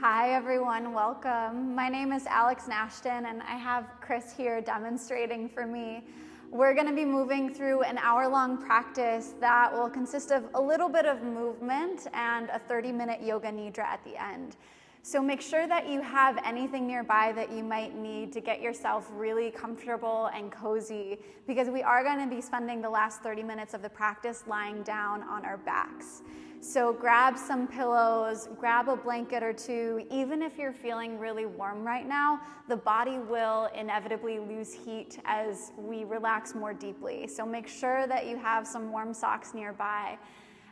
Hi everyone, welcome. My name is Alex Nashton and I have Chris here demonstrating for me. We're going to be moving through an hour-long practice that will consist of a little bit of movement and a 30-minute yoga nidra at the end. So make sure that you have anything nearby that you might need to get yourself really comfortable and cozy, because we are going to be spending the last 30 minutes of the practice lying down on our backs. So grab some pillows, grab a blanket or two. Even if you're feeling really warm right now, the body will inevitably lose heat as we relax more deeply. So make sure that you have some warm socks nearby.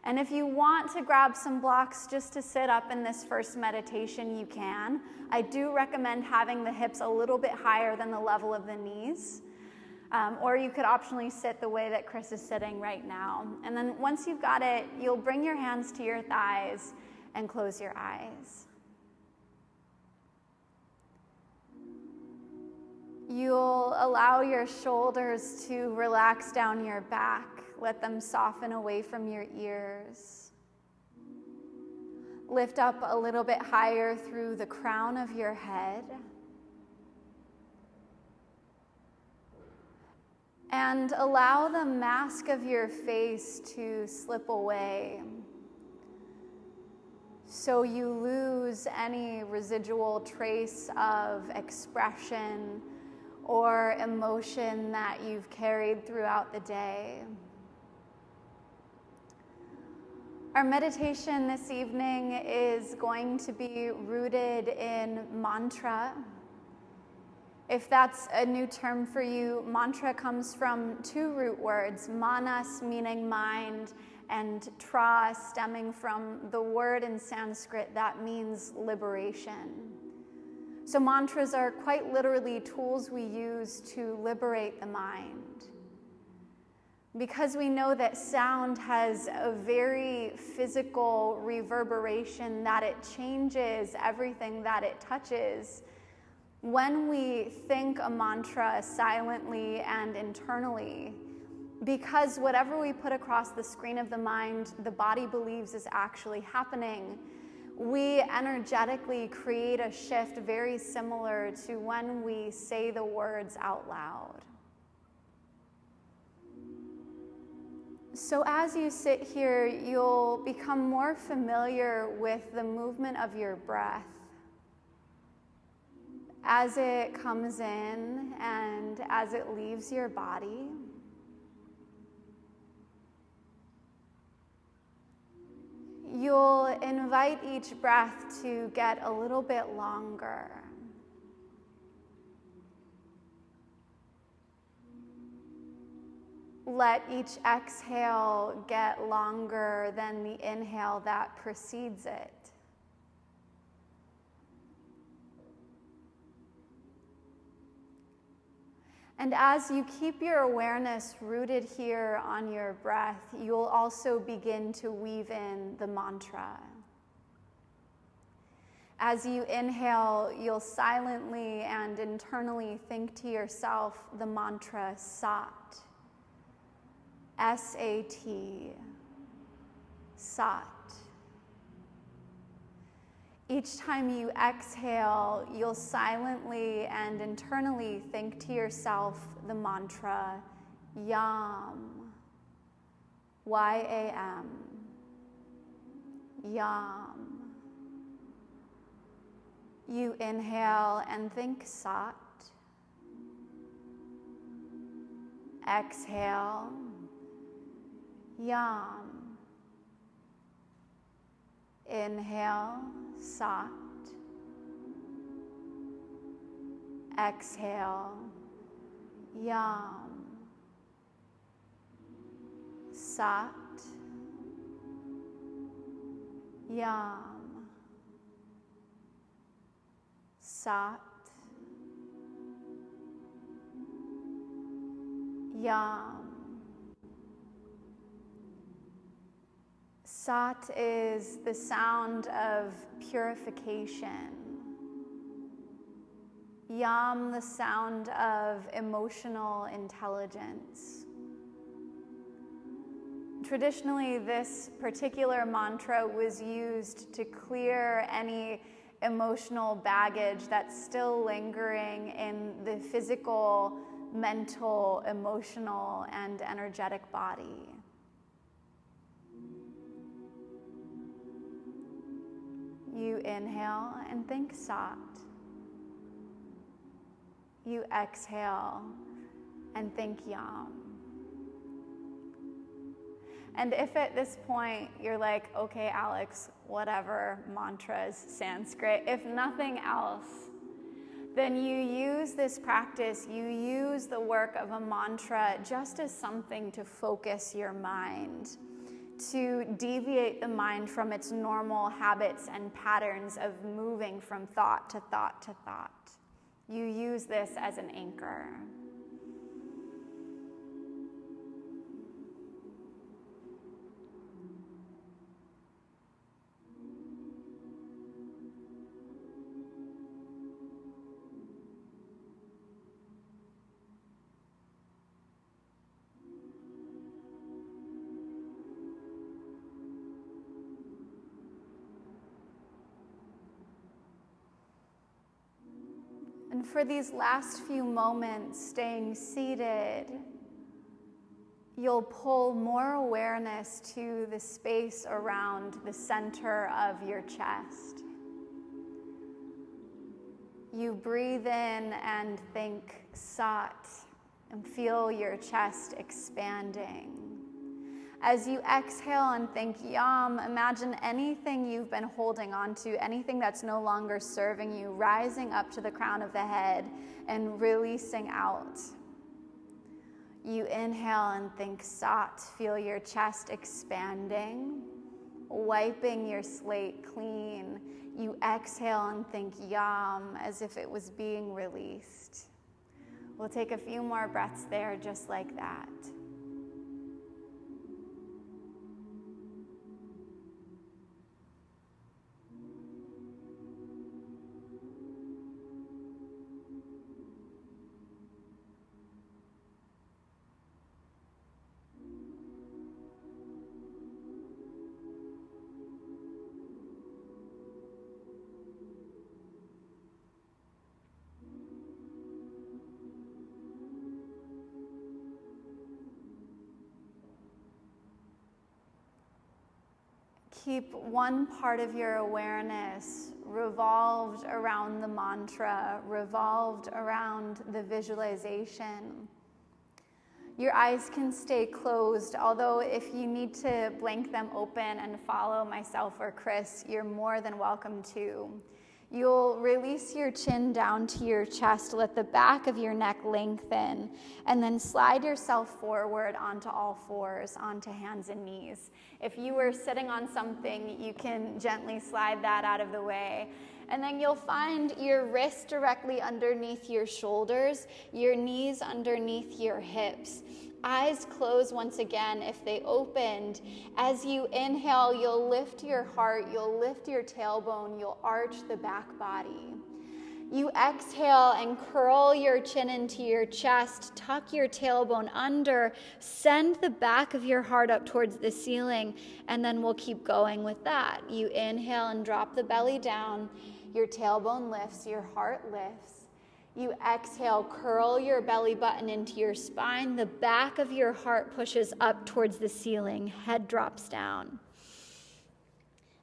And if you want to grab some blocks just to sit up in this first meditation, you can. I do recommend having the hips a little bit higher than the level of the knees. Or you could optionally sit the way that Chris is sitting right now. And then once you've got it, you'll bring your hands to your thighs and close your eyes. You'll allow your shoulders to relax down your back. Let them soften away from your ears. Lift up a little bit higher through the crown of your head. And allow the mask of your face to slip away, so you lose any residual trace of expression or emotion that you've carried throughout the day. Our meditation this evening is going to be rooted in mantra. If that's a new term for you, mantra comes from two root words, manas meaning mind, and tra stemming from the word in Sanskrit that means liberation. So mantras are quite literally tools we use to liberate the mind. Because we know that sound has a very physical reverberation, that it changes everything that it touches. When we think a mantra silently and internally, because whatever we put across the screen of the mind, the body believes is actually happening, we energetically create a shift very similar to when we say the words out loud. So as you sit here, you'll become more familiar with the movement of your breath. As it comes in and as it leaves your body. You'll invite each breath to get a little bit longer. Let each exhale get longer than the inhale that precedes it. And as you keep your awareness rooted here on your breath, you'll also begin to weave in the mantra. As you inhale, you'll silently and internally think to yourself the mantra Sat. S-A-T. Sat. Each time you exhale, you'll silently and internally think to yourself the mantra, Yam, Y-A-M, Yam. You inhale and think Sat. Exhale, Yam. Inhale, Sat. Exhale, Yam. Sat. Yam. Sat. Yam. Sat is the sound of purification. Yam, the sound of emotional intelligence. Traditionally, this particular mantra was used to clear any emotional baggage that's still lingering in the physical, mental, emotional, and energetic body. You inhale and think Sat. You exhale and think Yam. And if at this point you're like, okay, Alex, whatever, mantras, Sanskrit, if nothing else, then you use this practice, you use the work of a mantra just as something to focus your mind, to deviate the mind from its normal habits and patterns of moving from thought to thought to thought. You use this as an anchor. And for these last few moments, staying seated, you'll pull more awareness to the space around the center of your chest. You breathe in and think Sat and feel your chest expanding. As you exhale and think Yam, imagine anything you've been holding on to, anything that's no longer serving you, rising up to the crown of the head and releasing out. You inhale and think Sat, feel your chest expanding, wiping your slate clean. You exhale and think Yam, as if it was being released. We'll take a few more breaths there, just like that. Keep one part of your awareness revolved around the mantra, revolved around the visualization. Your eyes can stay closed, although if you need to blink them open and follow myself or Chris, you're more than welcome to. You'll release your chin down to your chest, let the back of your neck lengthen, and then slide yourself forward onto all fours, onto hands and knees. If you were sitting on something, you can gently slide that out of the way. And then you'll find your wrists directly underneath your shoulders, your knees underneath your hips. Eyes closed once again if they opened. As you inhale, you'll lift your heart, you'll lift your tailbone, you'll arch the back body. You exhale and curl your chin into your chest, tuck your tailbone under, send the back of your heart up towards the ceiling, and then we'll keep going with that. You inhale and drop the belly down, your tailbone lifts, your heart lifts. You exhale, curl your belly button into your spine, the back of your heart pushes up towards the ceiling, head drops down.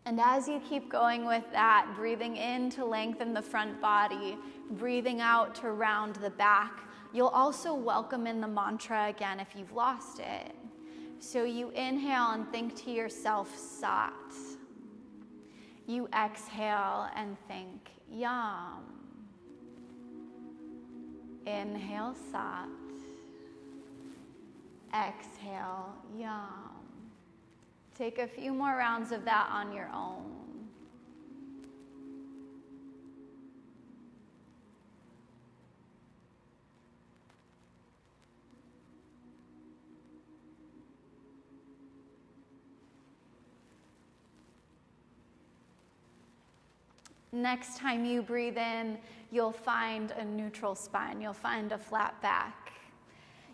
And as you keep going with that, breathing in to lengthen the front body, breathing out to round the back, you'll also welcome in the mantra again if you've lost it. So you inhale and think to yourself, Sat. You exhale and think, Yam. Inhale, Sat. Exhale, Yam. Take a few more rounds of that on your own. Next time you breathe in, you'll find a neutral spine. You'll find a flat back.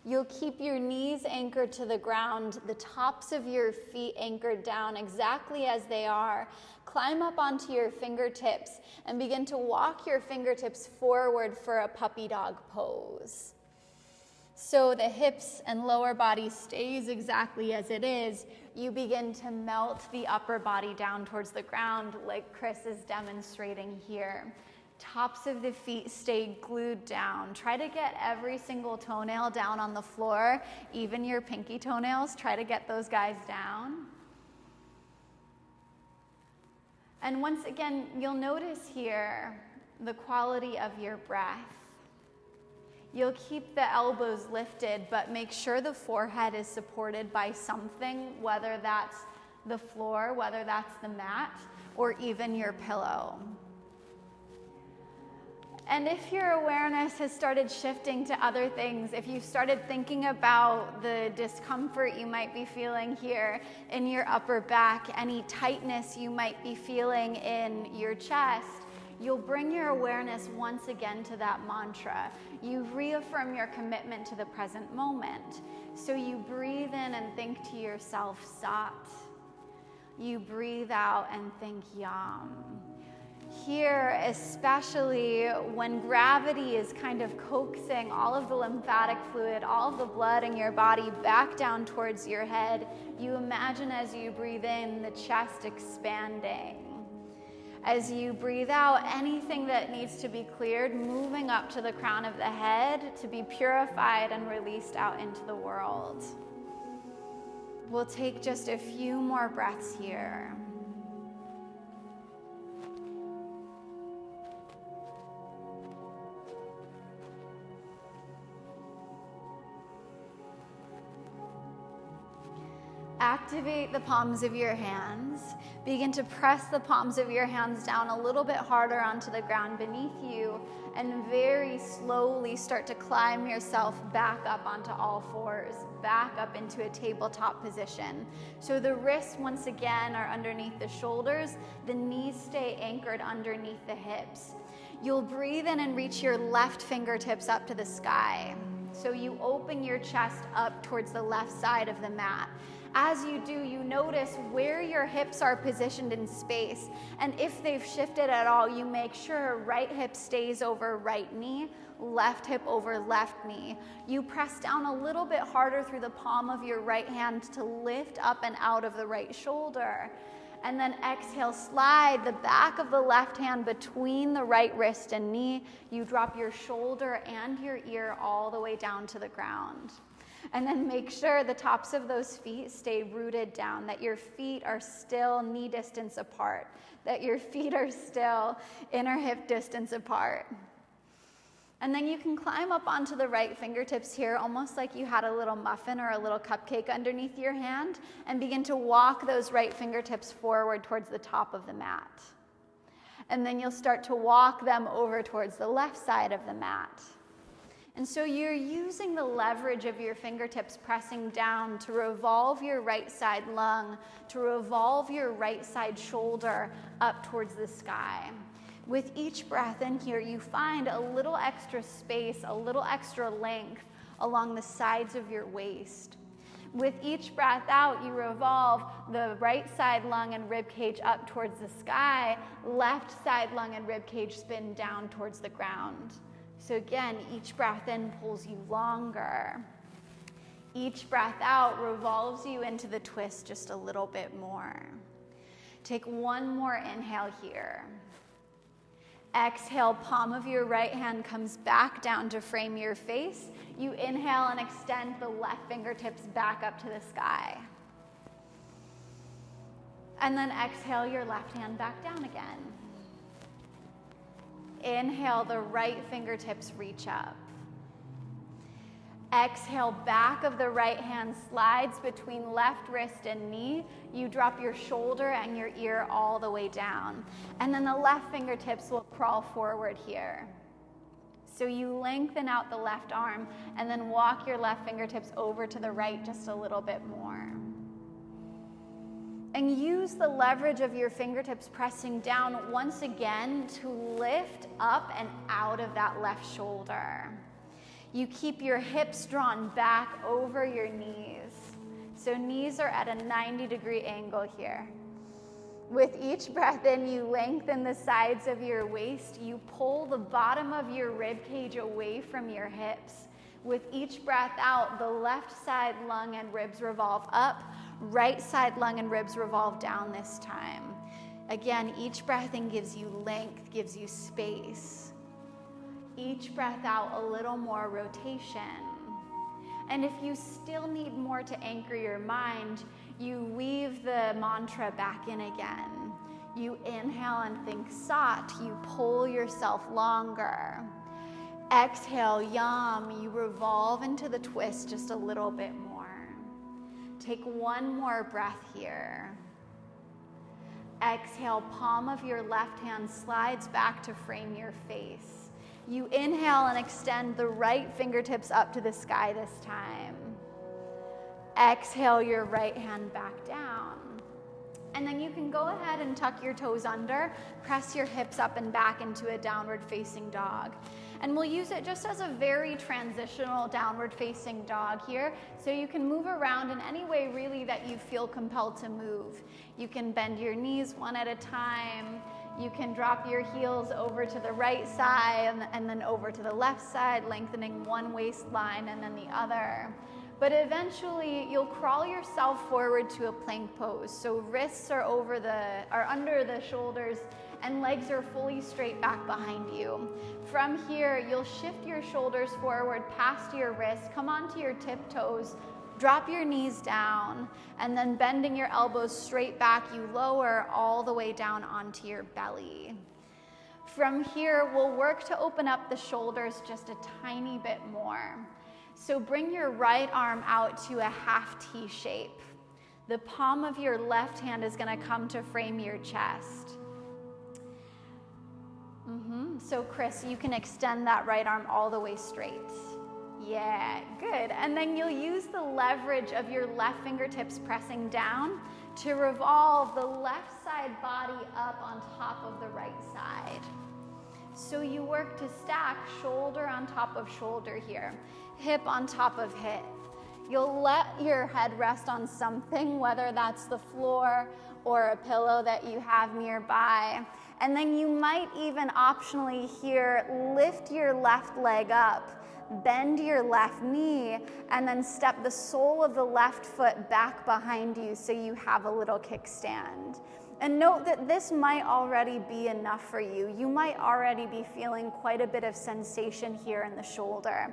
You'll keep your knees anchored to the ground, the tops of your feet anchored down exactly as they are. climb up onto your fingertips and begin to walk your fingertips forward for a puppy dog pose. So the hips and lower body stays exactly as it is. You begin to melt the upper body down towards the ground like Chris is demonstrating here. Tops of the feet stay glued down. Try to get every single toenail down on the floor, even your pinky toenails. Try to get those guys down. And once again, you'll notice here the quality of your breath. You'll keep the elbows lifted, but make sure the forehead is supported by something, whether that's the floor, whether that's the mat, or even your pillow. And if your awareness has started shifting to other things, if you've started thinking about the discomfort you might be feeling here in your upper back, any tightness you might be feeling in your chest, you'll bring your awareness once again to that mantra. You reaffirm your commitment to the present moment. So you breathe in and think to yourself, Sat. You breathe out and think, Yam. Here, especially when gravity is kind of coaxing all of the lymphatic fluid, all of the blood in your body back down towards your head, you imagine as you breathe in, the chest expanding. As you breathe out, anything that needs to be cleared, moving up to the crown of the head to be purified and released out into the world. We'll take just a few more breaths here. Activate the palms of your hands. Begin to press the palms of your hands down a little bit harder onto the ground beneath you, and very slowly start to climb yourself back up onto all fours, back up into a tabletop position. So the wrists once again are underneath the shoulders, the knees stay anchored underneath the hips. You'll breathe in and reach your left fingertips up to the sky. So you open your chest up towards the left side of the mat. As you do, you notice where your hips are positioned in space. And if they've shifted at all, you make sure right hip stays over right knee, left hip over left knee. You press down a little bit harder through the palm of your right hand to lift up and out of the right shoulder. And then exhale, slide the back of the left hand between the right wrist and knee. You drop your shoulder and your ear all the way down to the ground. And then make sure the tops of those feet stay rooted down, that your feet are still knee distance apart, that your feet are still inner hip distance apart. And then you can climb up onto the right fingertips here, almost like you had a little muffin or a little cupcake underneath your hand, and begin to walk those right fingertips forward towards the top of the mat. And then you'll start to walk them over towards the left side of the mat. And so you're using the leverage of your fingertips pressing down to revolve your right side lung, to revolve your right side shoulder up towards the sky. With each breath in here, you find a little extra space, a little extra length along the sides of your waist. With each breath out, you revolve the right side lung and rib cage up towards the sky, left side lung and rib cage spin down towards the ground. So again, each breath in pulls you longer. Each breath out revolves you into the twist just a little bit more. Take one more inhale here. Exhale, palm of your right hand comes back down to frame your face. You inhale and extend the left fingertips back up to the sky. And then exhale your left hand back down again. Inhale, the right fingertips reach up. Exhale, back of the right hand slides between left wrist and knee. You drop your shoulder and your ear all the way down. And then the left fingertips will crawl forward here. So you lengthen out the left arm and then walk your left fingertips over to the right just a little bit more. And use the leverage of your fingertips pressing down once again to lift up and out of that left shoulder. You keep your hips drawn back over your knees. So knees are at a 90-degree angle here. With each breath in, you lengthen the sides of your waist. You pull the bottom of your rib cage away from your hips. With each breath out, the left side lung and ribs revolve up. Right side lung and ribs revolve down this time. Again, each breath in gives you length, gives you space. Each breath out, a little more rotation. And if you still need more to anchor your mind, you weave the mantra back in again. You inhale and think sat. You pull yourself longer. Exhale, yam. You revolve into the twist just a little bit more. Take one more breath here. Exhale, palm of your left hand slides back to frame your face. You inhale and extend the right fingertips up to the sky this time. Exhale your right hand back down. And then you can go ahead and tuck your toes under, press your hips up and back into a downward facing dog. And we'll use it just as a very transitional downward facing dog here. So you can move around in any way really that you feel compelled to move. You can bend your knees one at a time. You can drop your heels over to the right side and then over to the left side, lengthening one waistline and then the other. But eventually you'll crawl yourself forward to a plank pose. So wrists are under the shoulders and legs are fully straight back behind you. From here, you'll shift your shoulders forward past your wrists, come onto your tiptoes, drop your knees down, and then bending your elbows straight back, you lower all the way down onto your belly. From here, we'll work to open up the shoulders just a tiny bit more. So bring your right arm out to a half T shape. The palm of your left hand is gonna come to frame your chest. So Chris, you can extend that right arm all the way straight. Yeah, good. And then you'll use the leverage of your left fingertips pressing down to revolve the left side body up on top of the right side. So you work to stack shoulder on top of shoulder here, hip on top of hip. You'll let your head rest on something, whether that's the floor or a pillow that you have nearby. And then you might even optionally here lift your left leg up, bend your left knee, and then step the sole of the left foot back behind you so you have a little kickstand. And note that this might already be enough for you. You might already be feeling quite a bit of sensation here in the shoulder.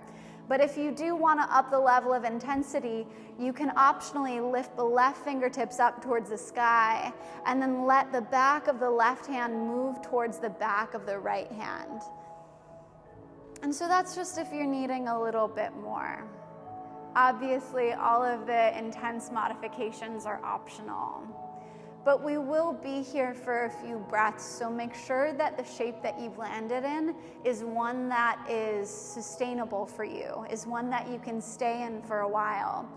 But if you do want to up the level of intensity, you can optionally lift the left fingertips up towards the sky and then let the back of the left hand move towards the back of the right hand. And so that's just if you're needing a little bit more. Obviously, all of the intense modifications are optional. But we will be here for a few breaths, so make sure that the shape that you've landed in is one that is sustainable for you, is one that you can stay in for a while.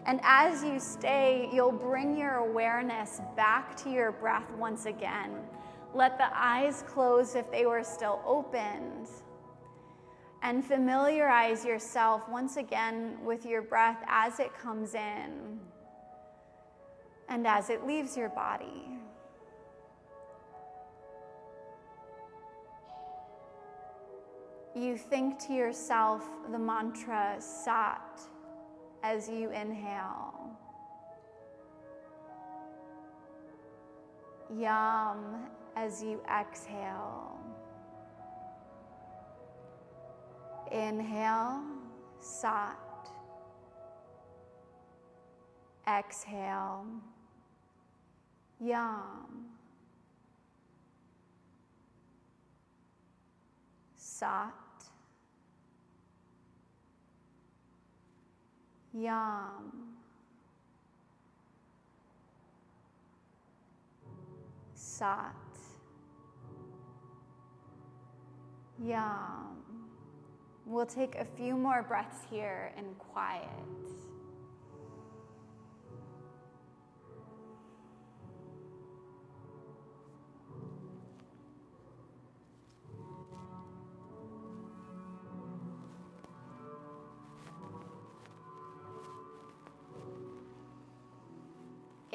And as you stay, you'll bring your awareness back to your breath once again. Let the eyes close if they were still opened. And familiarize yourself once again with your breath as it comes in and as it leaves your body. You think to yourself the mantra sat as you inhale. Yam as you exhale. Inhale, sat. Exhale, yam. Sat. Yam. Sat. Yam. We'll take a few more breaths here in quiet.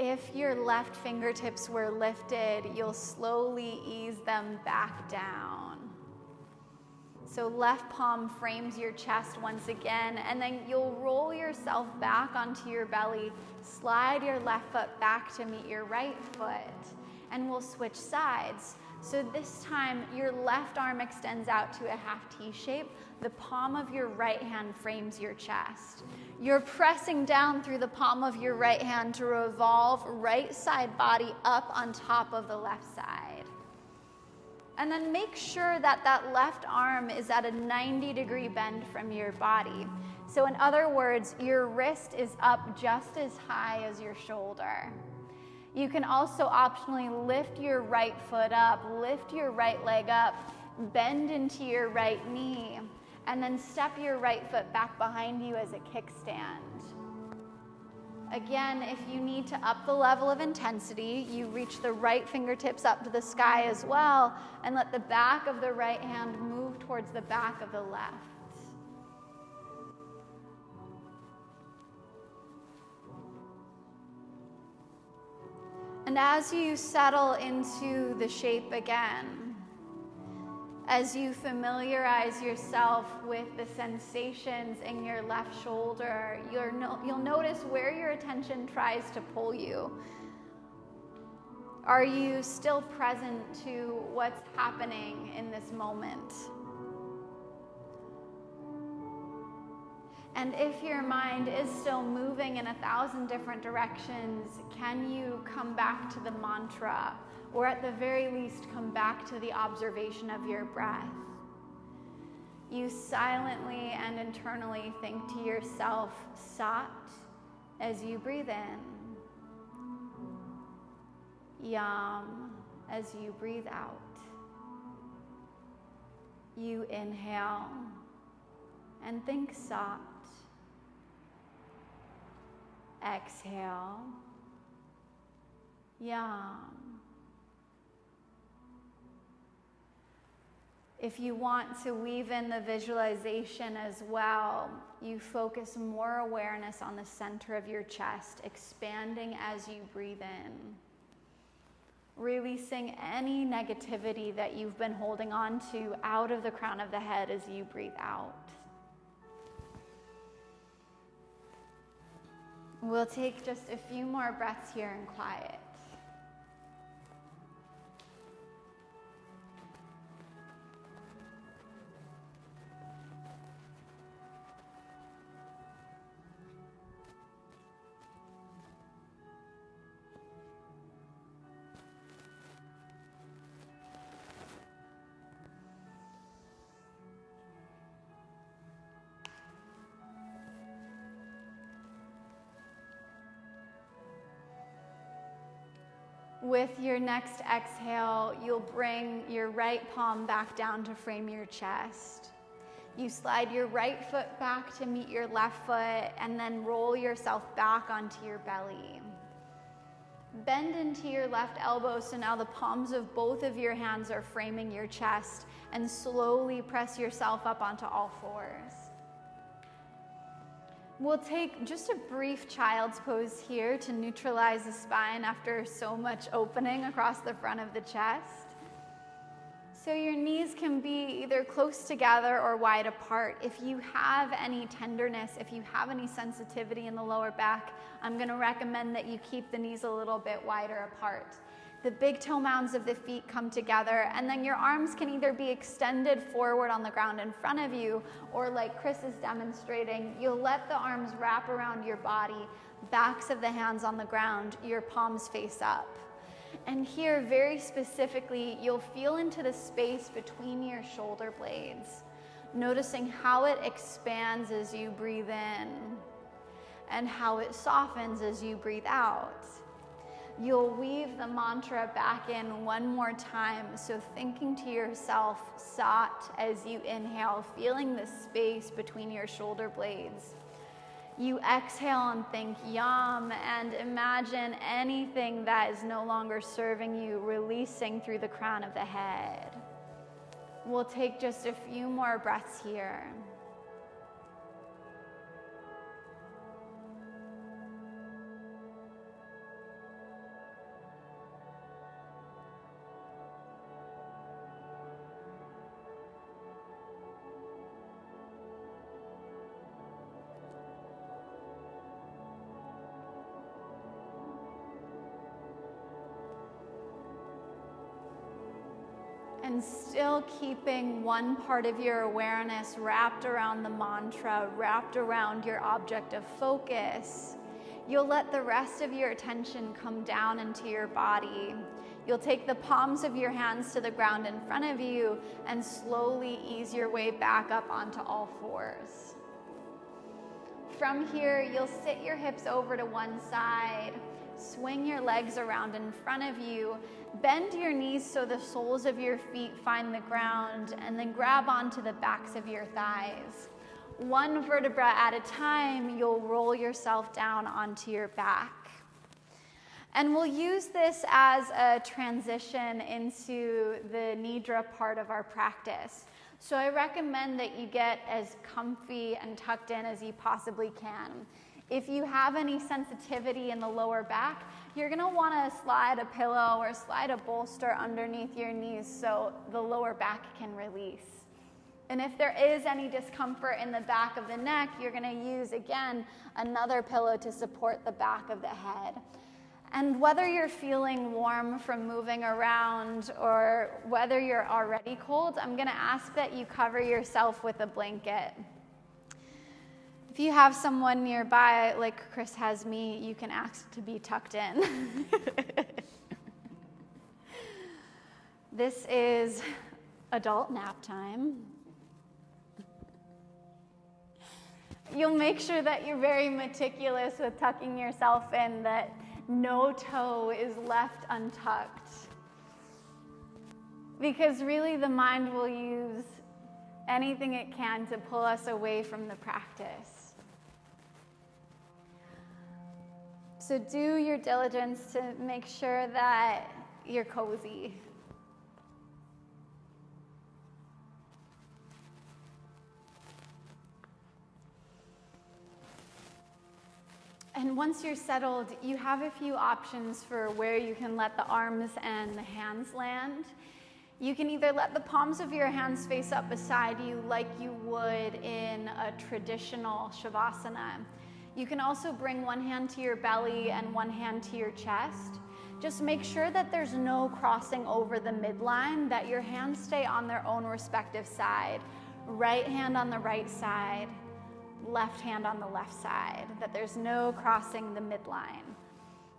If your left fingertips were lifted, you'll slowly ease them back down. So left palm frames your chest once again, and then you'll roll yourself back onto your belly, slide your left foot back to meet your right foot, and we'll switch sides. So this time, your left arm extends out to a half T shape. The palm of your right hand frames your chest. You're pressing down through the palm of your right hand to revolve right side body up on top of the left side. And then make sure that that left arm is at a 90-degree bend from your body. So in other words, your wrist is up just as high as your shoulder. You can also optionally lift your right foot up, lift your right leg up, bend into your right knee, and then step your right foot back behind you as a kickstand. Again, if you need to up the level of intensity, you reach the right fingertips up to the sky as well, and let the back of the right hand move towards the back of the left. And as you settle into the shape again, as you familiarize yourself with the sensations in your left shoulder, you'll notice where your attention tries to pull you. Are you still present to what's happening in this moment? And if your mind is still moving in 1,000 different directions, can you come back to the mantra? Or at the very least, come back to the observation of your breath. You silently and internally think to yourself, Sat, as you breathe in. Yam, as you breathe out. You inhale and think Sat. Exhale, Yam. If you want to weave in the visualization as well, you focus more awareness on the center of your chest, expanding as you breathe in, releasing any negativity that you've been holding on to out of the crown of the head as you breathe out. We'll take just a few more breaths here in quiet. With your next exhale, you'll bring your right palm back down to frame your chest. You slide your right foot back to meet your left foot and then roll yourself back onto your belly. Bend into your left elbow so now the palms of both of your hands are framing your chest, and slowly press yourself up onto all fours. We'll take just a brief child's pose here to neutralize the spine after so much opening across the front of the chest. So your knees can be either close together or wide apart. If you have any tenderness, if you have any sensitivity in the lower back, I'm going to recommend that you keep the knees a little bit wider apart. The big toe mounds of the feet come together, and then your arms can either be extended forward on the ground in front of you, or like Chris is demonstrating, you'll let the arms wrap around your body, backs of the hands on the ground, your palms face up. And here, very specifically, you'll feel into the space between your shoulder blades, noticing how it expands as you breathe in, and how it softens as you breathe out. You'll weave the mantra back in one more time, so thinking to yourself, Sat, as you inhale, feeling the space between your shoulder blades. You exhale and think Yam, and imagine anything that is no longer serving you releasing through the crown of the head. We'll take just a few more breaths here. and still keeping one part of your awareness wrapped around the mantra, wrapped around your object of focus, you'll let the rest of your attention come down into your body. You'll take the palms of your hands to the ground in front of you and slowly ease your way back up onto all fours. From here, you'll sit your hips over to one side, swing your legs around in front of you, bend your knees so the soles of your feet find the ground, and then grab onto the backs of your thighs. One vertebra at a time, you'll roll yourself down onto your back. And we'll use this as a transition into the Nidra part of our practice. So I recommend that you get as comfy and tucked in as you possibly can. If you have any sensitivity in the lower back, you're going to want to slide a pillow or slide a bolster underneath your knees so the lower back can release. And if there is any discomfort in the back of the neck, you're going to use, again, another pillow to support the back of the head. And whether you're feeling warm from moving around or whether you're already cold, I'm going to ask that you cover yourself with a blanket. If you have someone nearby, like Chris has me, you can ask to be tucked in. This is adult nap time. You'll make sure that you're very meticulous with tucking yourself in, that no toe is left untucked. Because really the mind will use anything it can to pull us away from the practice. So do your diligence to make sure that you're cozy. And once you're settled, you have a few options for where you can let the arms and the hands land. You can either let the palms of your hands face up beside you like you would in a traditional Shavasana. You can also bring one hand to your belly and one hand to your chest. Just make sure that there's no crossing over the midline, that your hands stay on their own respective side. Right hand on the right side, left hand on the left side, that there's no crossing the midline.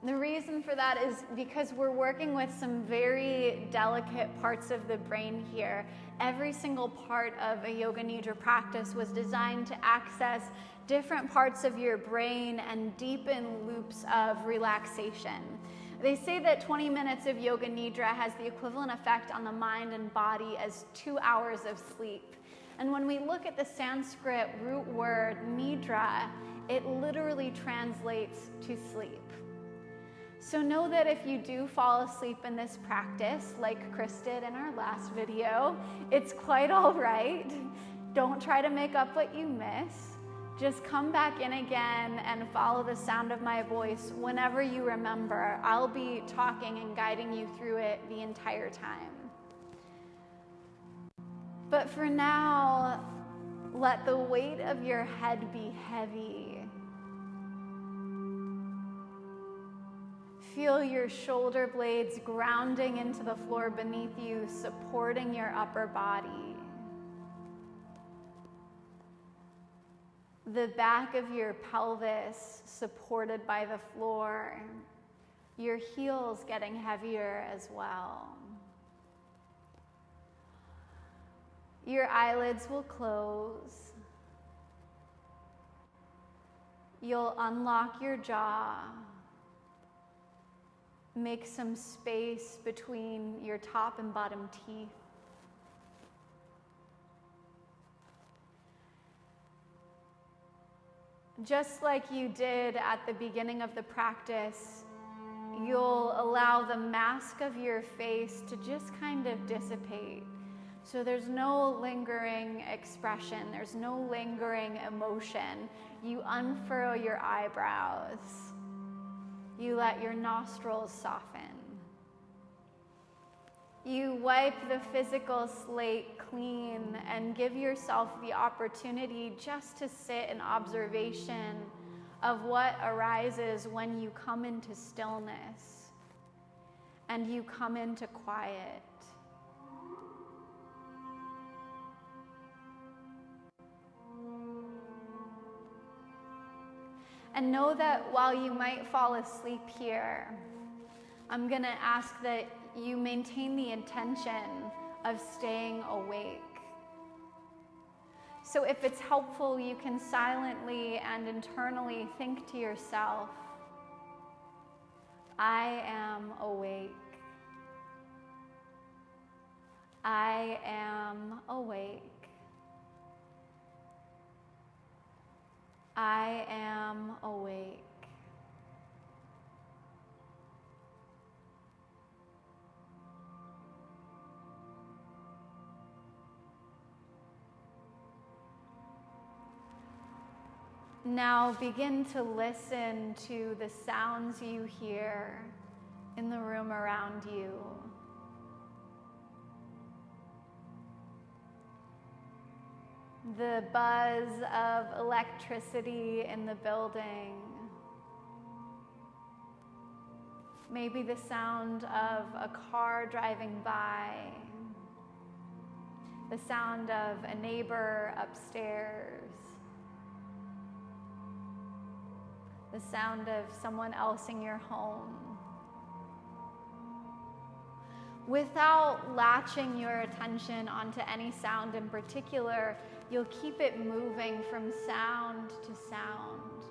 The reason for that is because we're working with some very delicate parts of the brain here. Every single part of a Yoga Nidra practice was designed to access different parts of your brain and deepen loops of relaxation. They say that 20 minutes of Yoga Nidra has the equivalent effect on the mind and body as 2 hours of sleep. And when we look at the Sanskrit root word nidra, it literally translates to sleep. So know that if you do fall asleep in this practice, like Chris did in our last video, it's quite all right. Don't try to make up what you miss. Just come back in again and follow the sound of my voice whenever you remember. I'll be talking and guiding you through it the entire time. But for now, let the weight of your head be heavy. Feel your shoulder blades grounding into the floor beneath you, supporting your upper body. The back of your pelvis supported by the floor. Your heels getting heavier as well. Your eyelids will close. You'll unlock your jaw. Make some space between your top and bottom teeth. Just like you did at the beginning of the practice, you'll allow the mask of your face to just kind of dissipate. So there's no lingering expression, there's no lingering emotion. You unfurrow your eyebrows. You let your nostrils soften. You wipe the physical slate clean and give yourself the opportunity just to sit in observation of what arises when you come into stillness and you come into quiet. And know that while you might fall asleep here, I'm going to ask that you maintain the intention of staying awake. So if it's helpful, you can silently and internally think to yourself, I am awake. I am awake. I am awake. Now begin to listen to the sounds you hear in the room around you. The buzz of electricity in the building. Maybe the sound of a car driving by. The sound of a neighbor upstairs. The sound of someone else in your home. Without latching your attention onto any sound in particular, you'll keep it moving from sound to sound.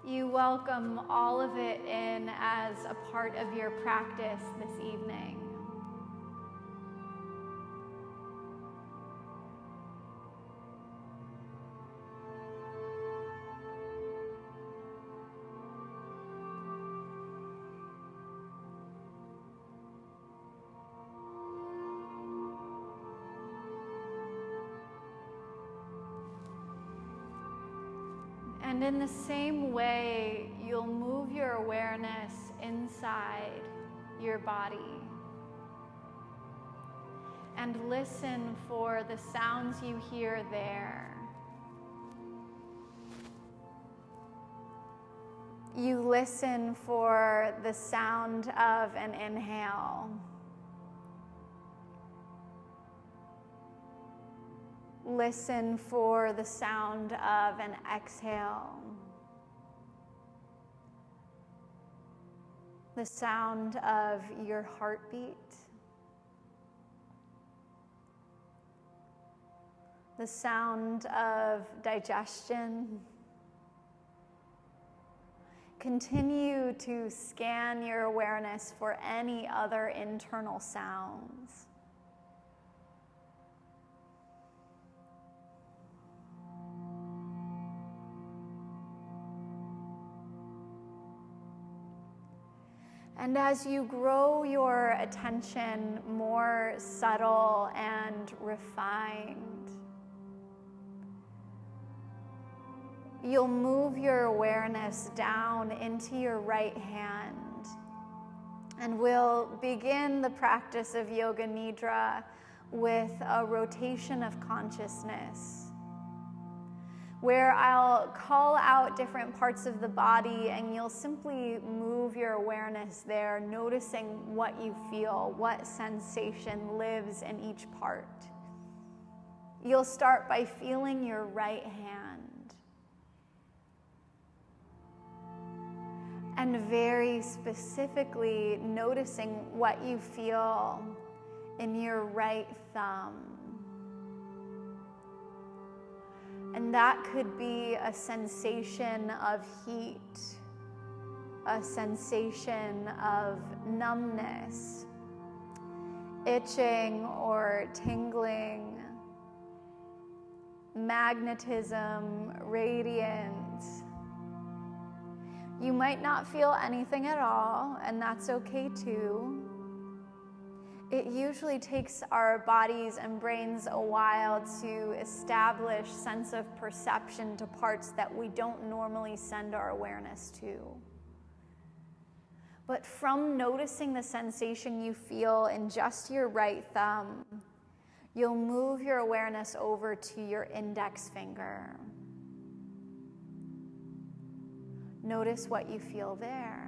You welcome all of it in as a part of your practice this evening. And in the same way, you'll move your awareness inside your body and listen for the sounds you hear there. You listen for the sound of an inhale. Listen for the sound of an exhale. The sound of your heartbeat. The sound of digestion. Continue to scan your awareness for any other internal sounds. And as you grow your attention more subtle and refined, you'll move your awareness down into your right hand. And we'll begin the practice of Yoga Nidra with a rotation of consciousness, where I'll call out different parts of the body and you'll simply move your awareness there, noticing what you feel, what sensation lives in each part. You'll start by feeling your right hand. And very specifically noticing what you feel in your right thumb. And that could be a sensation of heat, a sensation of numbness, itching or tingling, magnetism, radiance. You might not feel anything at all, and that's okay too. It usually takes our bodies and brains a while to establish sense of perception to parts that we don't normally send our awareness to. But from noticing the sensation you feel in just your right thumb, you'll move your awareness over to your index finger. Notice what you feel there.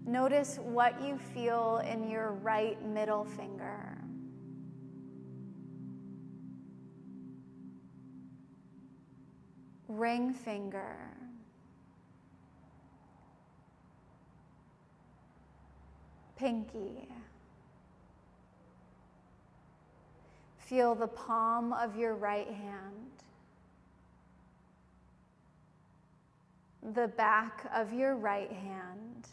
Notice what you feel in your right middle finger. ring finger, pinky. Feel the palm of your right hand, the back of your right hand.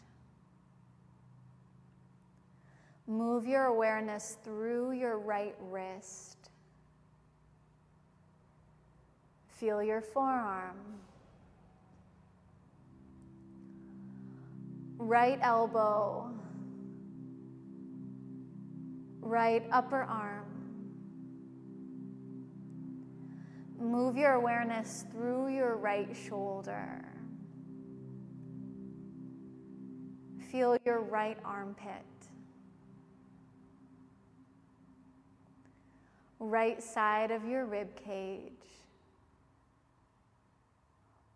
Move your awareness through your right wrist. Feel your forearm, right elbow, right upper arm. Move your awareness through your right shoulder. Feel your right armpit, right side of your rib cage,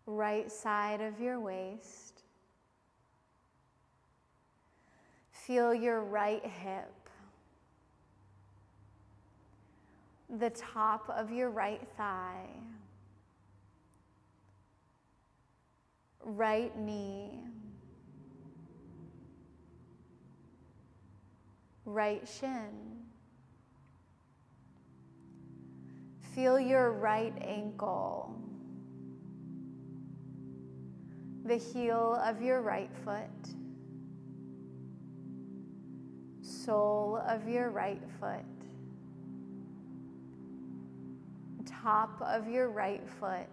right side of your waist. Feel your right hip, the top of your right thigh, right knee, right shin. Feel your right ankle, the heel of your right foot, sole of your right foot, top of your right foot,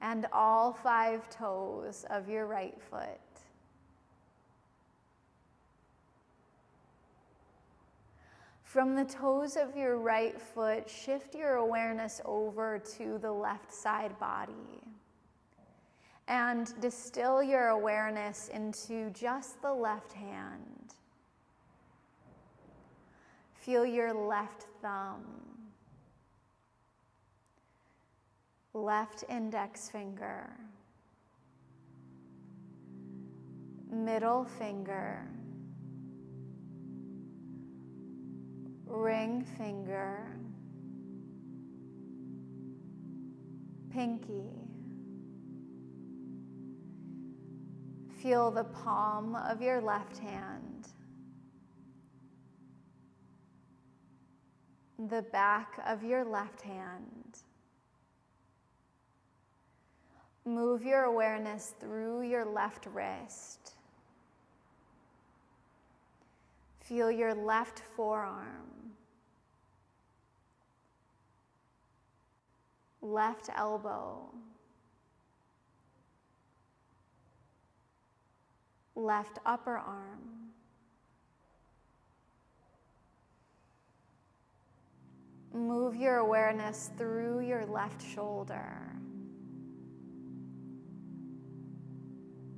and all 5 toes of your right foot. From the toes of your right foot, shift your awareness over to the left side body and distill your awareness into just the left hand. Feel your left thumb, left index finger, middle finger, ring finger, pinky. Feel the palm of your left hand, the back of your left hand. Move your awareness through your left wrist. Feel your left forearm, left elbow, left upper arm, move your awareness through your left shoulder.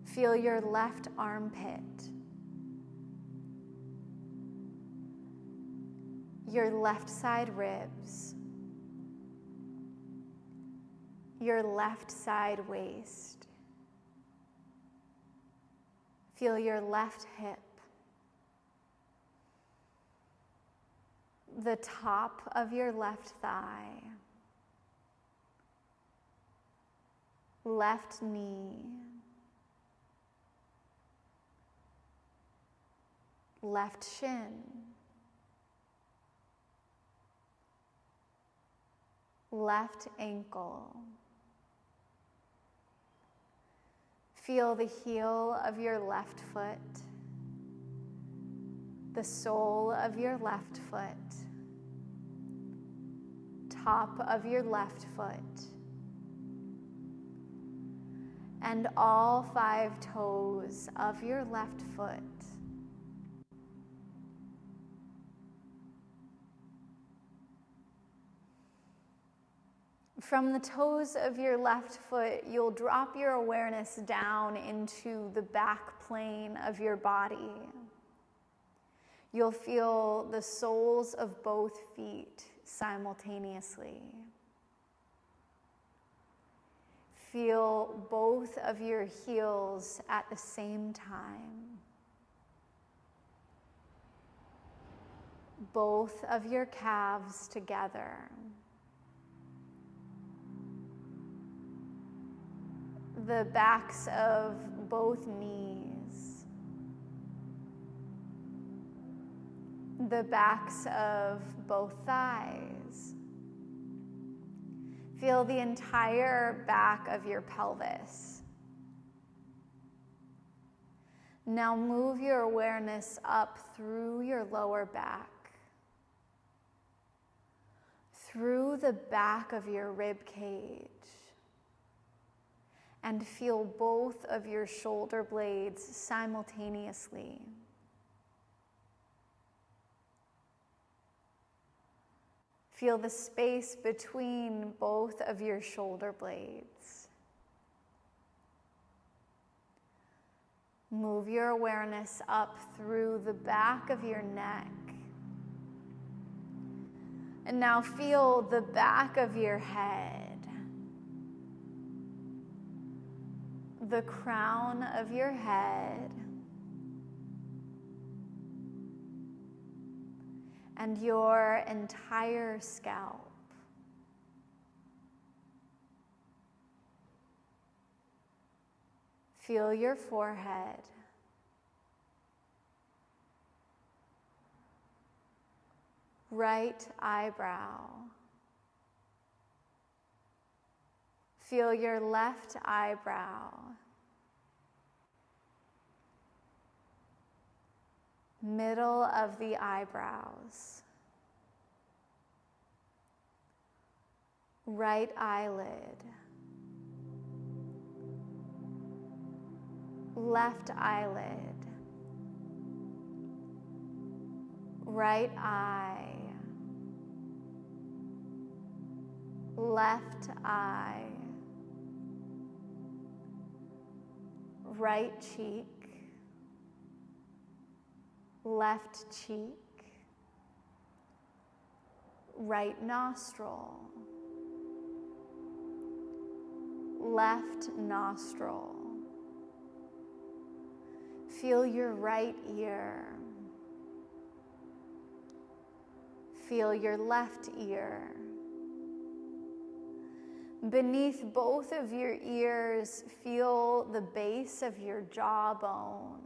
Feel your left armpit, your left side ribs, your left side waist. Feel your left hip, the top of your left thigh, left knee, left shin, left ankle. Feel the heel of your left foot, the sole of your left foot, top of your left foot, and all 5 toes of your left foot. From the toes of your left foot, you'll drop your awareness down into the back plane of your body. You'll feel the soles of both feet simultaneously. Feel both of your heels at the same time. Both of your calves together. the backs of both knees, the backs of both thighs. Feel the entire back of your pelvis. Now move your awareness up through your lower back, through the back of your rib cage, and feel both of your shoulder blades simultaneously. Feel the space between both of your shoulder blades. Move your awareness up through the back of your neck. And now feel the back of your head, the crown of your head, and your entire scalp. Feel your forehead, right eyebrow. Feel your left eyebrow, middle of the eyebrows, right eyelid, left eyelid, right eye, left eye, right cheek, left cheek, right nostril, left nostril. Feel your right ear. Feel your left ear. Beneath both of your ears, feel the base of your jawbone.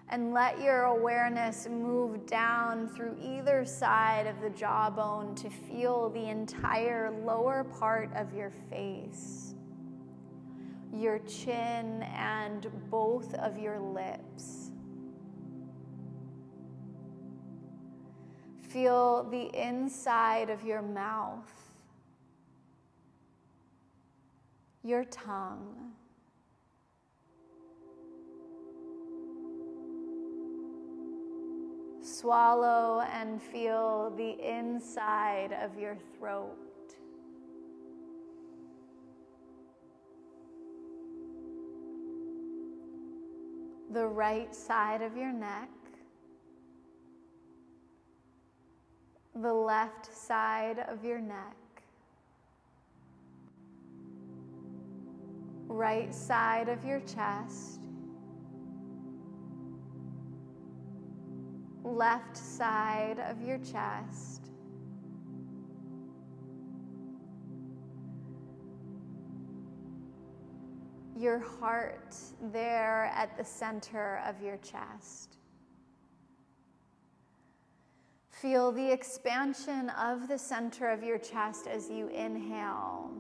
And let your awareness move down through either side of the jawbone to feel the entire lower part of your face, your chin, and both of your lips. Feel the inside of your mouth, your tongue. Swallow and feel the inside of your throat. The right side of your neck. The left side of your neck. Right side of your chest. Left side of your chest. Your heart there at the center of your chest. Feel the expansion of the center of your chest as you inhale,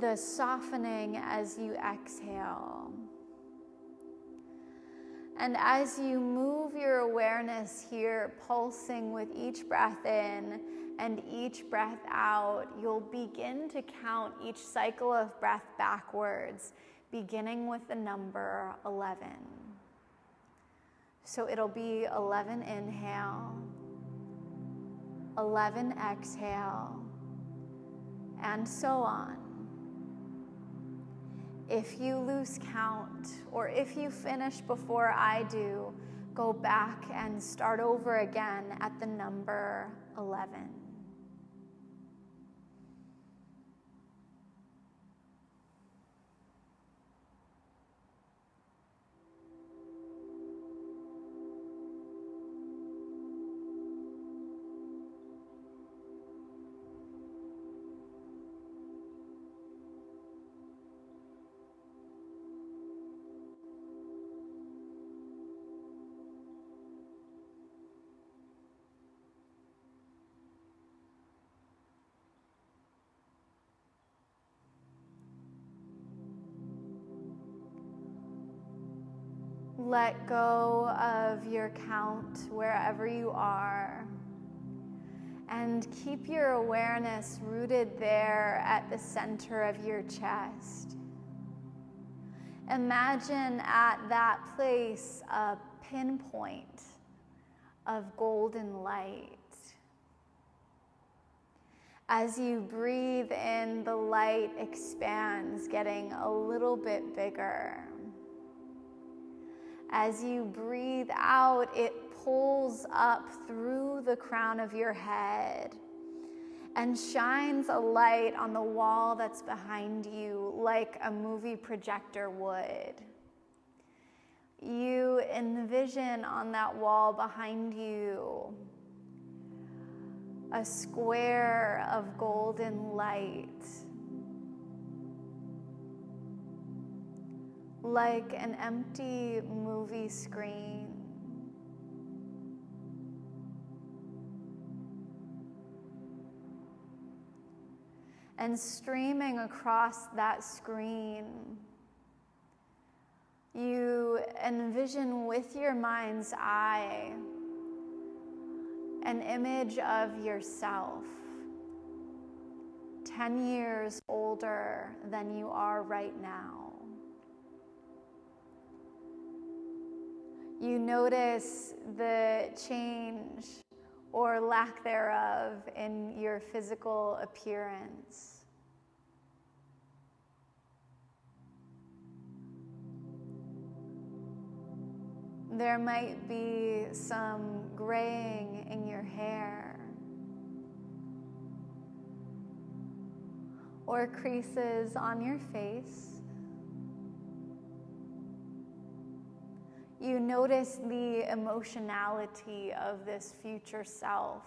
the softening as you exhale. And as you move your awareness here, pulsing with each breath in and each breath out, you'll begin to count each cycle of breath backwards, beginning with the number 11. So it'll be 11 inhale, 11 exhale, and so on. If you lose count, or if you finish before I do, go back and start over again at the number 11. Let go of your count wherever you are, and keep your awareness rooted there at the center of your chest. Imagine at that place a pinpoint of golden light. As you breathe in, the light expands, getting a little bit bigger. As you breathe out, it pulls up through the crown of your head and shines a light on the wall that's behind you like a movie projector would. You envision on that wall behind you a square of golden light, like an empty movie screen. And streaming across that screen, you envision with your mind's eye an image of yourself 10 years older than you are right now. You notice the change or lack thereof in your physical appearance. There might be some graying in your hair, or creases on your face. You notice the emotionality of this future self,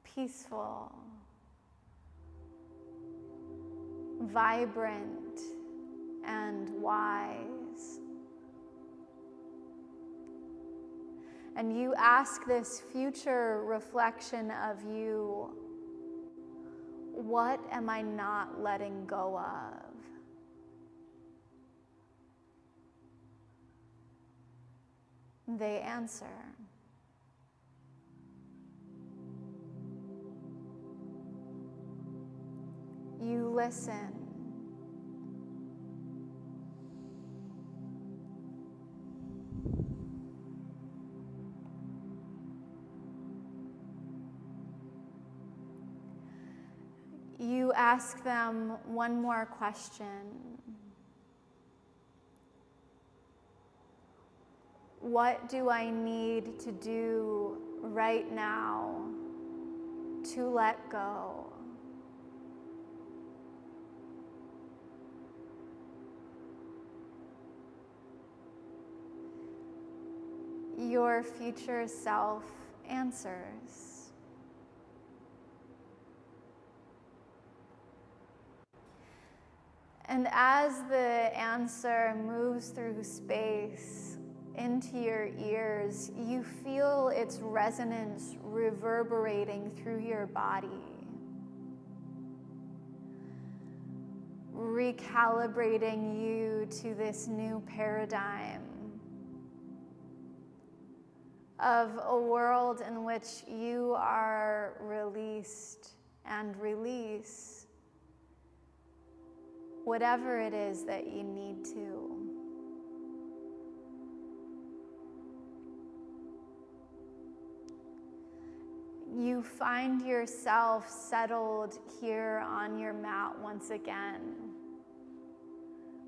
peaceful, vibrant, and wise. And you ask this future reflection of you, what am I not letting go of? They answer. You listen. You ask them one more question. What do I need to do right now to let go? Your future self answers. And as the answer moves through space into your ears, you feel its resonance reverberating through your body, recalibrating you to this new paradigm of a world in which you are released and release whatever it is that you need to. You find yourself settled here on your mat once again,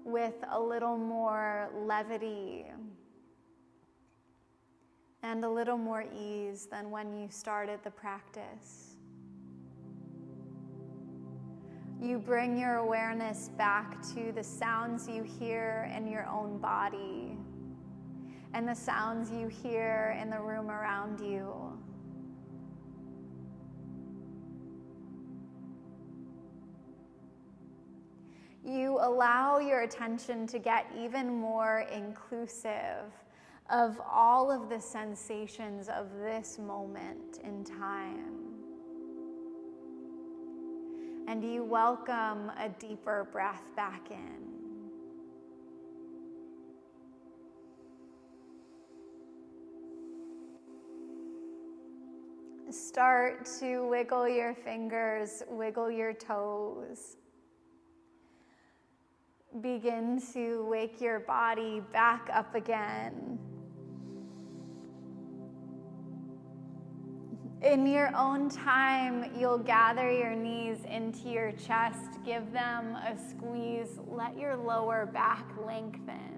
with a little more levity and a little more ease than when you started the practice. You bring your awareness back to the sounds you hear in your own body and the sounds you hear in the room around you. You allow your attention to get even more inclusive of all of the sensations of this moment in time. And you welcome a deeper breath back in. Start to wiggle your fingers, wiggle your toes. Begin to wake your body back up again. In your own time, you'll gather your knees into your chest, give them a squeeze, let your lower back lengthen.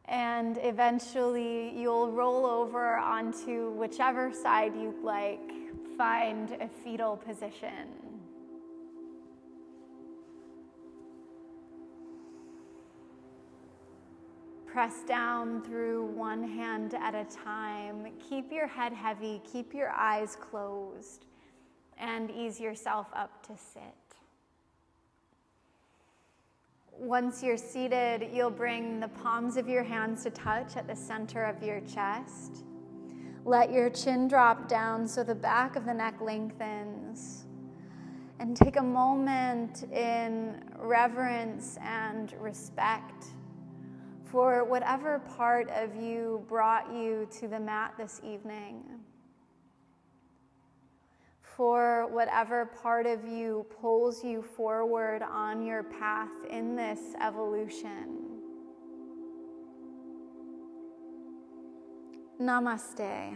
And eventually you'll roll over onto whichever side you'd like. Find a fetal position. Press down through one hand at a time. Keep your head heavy, keep your eyes closed, and ease yourself up to sit. Once you're seated, you'll bring the palms of your hands to touch at the center of your chest. Let your chin drop down so the back of the neck lengthens. And take a moment in reverence and respect for whatever part of you brought you to the mat this evening. For whatever part of you pulls you forward on your path in this evolution. Namaste.